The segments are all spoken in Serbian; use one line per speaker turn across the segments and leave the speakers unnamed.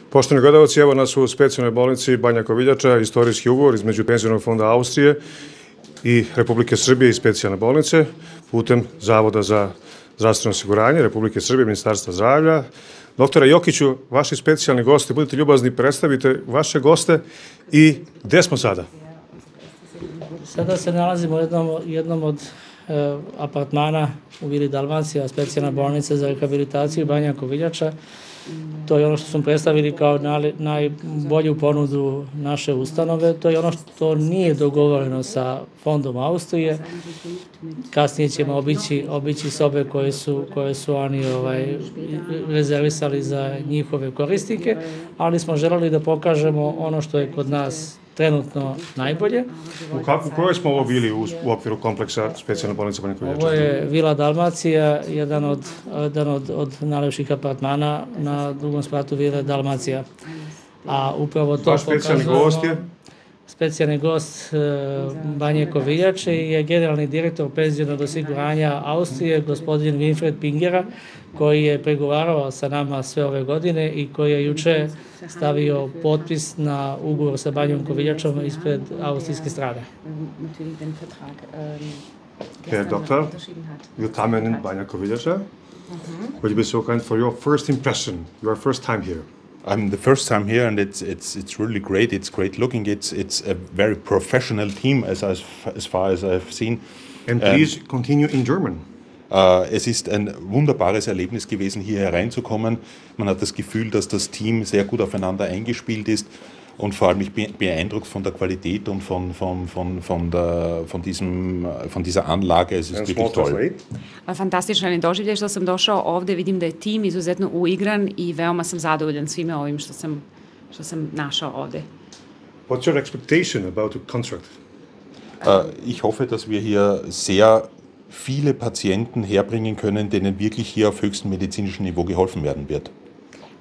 Poštovani gledalci, evo nas u specijalnoj bolnici Banja Koviljača, istorijski ugovor između Penzionog fonda Austrije i Republike Srbije i specijalne bolnice putem Zavoda za zdravstveno osiguranje Republike Srbije, Ministarstva zdravlja. Doktore Jokiću, vaši specijalni gosti, budite ljubazni, predstavite vaše goste i gde smo sada?
Sada se nalazimo u jednom od apartmana u Vili Dalmacija, specijalna bolnica za rehabilitaciju Banja Koviljača. To je ono što smo predstavili kao najbolju ponudu naše ustanove. To je ono što nije dogovoreno sa fondom Austrije. Kasnije ćemo obići sobe koje su oni rezervisali za njihove korisnike, ali smo želeli da pokažemo ono što je kod nas trenutno najbolje.
U kojoj smo ovo bili u okviru kompleksa specijalne bolnice Banja Koviljača?
Ovo je Vila Dalmacija, jedan od najlepših apartmana na drugom spratu Vile Dalmacija. A upravo to pokazujemo. Specijalni gost Banje Koviljače je generalni direktor penzionog osiguranja Austrije, gospodin Winfried Pingera, koji je pregovarao sa nama sve ove godine i koji je juče stavio potpis na ugovor sa Banjom Koviljačom ispred austrijske strane.
Herr Doktor, willkommen in Banja Koviljača. Would you be so kind for your first impression, your first time here?
I'm the first time here, and it's really great. It's great looking. It's a very professional team, as far as I've seen.
And please continue in German.
Es ist ein wunderbares Erlebnis gewesen, hier hereinzukommen. Man hat das Gefühl, dass das Team sehr gut aufeinander eingespielt ist. Und vor allem ich bin beeindruckt von der Qualität und von dieser Anlage. Es ist wirklich toll.
Fantastičan je doživljaj što sam došao ovde, vidim da je tim izuzetno uigran i veoma sam zadovoljan svime ovim što sam našao ovde.
What's your expectation about the contract?
Ich hoffe, dass wir hier sehr viele Patienten herbringen können, denen wirklich hier auf höchstem medizinischen Niveau geholfen werden wird.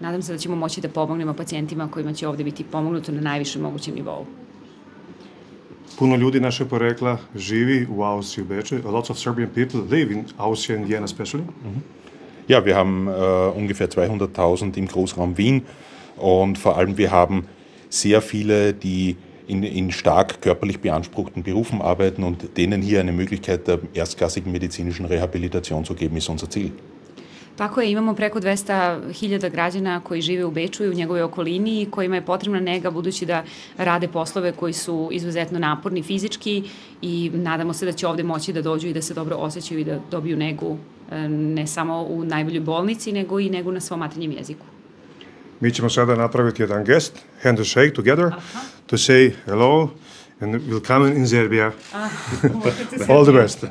Nadam se da ćemo moći da pomognemo pacijentima kojima će ovde biti pomognuto na najvišem mogućem nivou.
Puno ljudi našeg porekla živi u Austriji, u Beču. A lot of Serbian people live in Austria and Vienna especially.
Ja, wir haben ungefähr 200.000 im Großraum Wien und vor allem wir haben sehr viele, die in stark körperlich beanspruchten Berufen arbeiten und denen hier eine Möglichkeit der erstklassigen medizinischen Rehabilitation zu geben, ist unser Ziel.
Tako je, imamo preko 200.000 građana koji žive u Beču i u njegovoj okolini i kojima je potrebna nega budući da rade poslove koji su izuzetno naporni fizički i nadamo se da će ovde moći da dođu i da se dobro osjećaju i da dobiju negu ne samo u najboljoj bolnici, nego i negu na svom maternjem jeziku.
Mi ćemo sada napraviti jedan gest, handshake together, to say hello and willkommen in Serbia. All the best.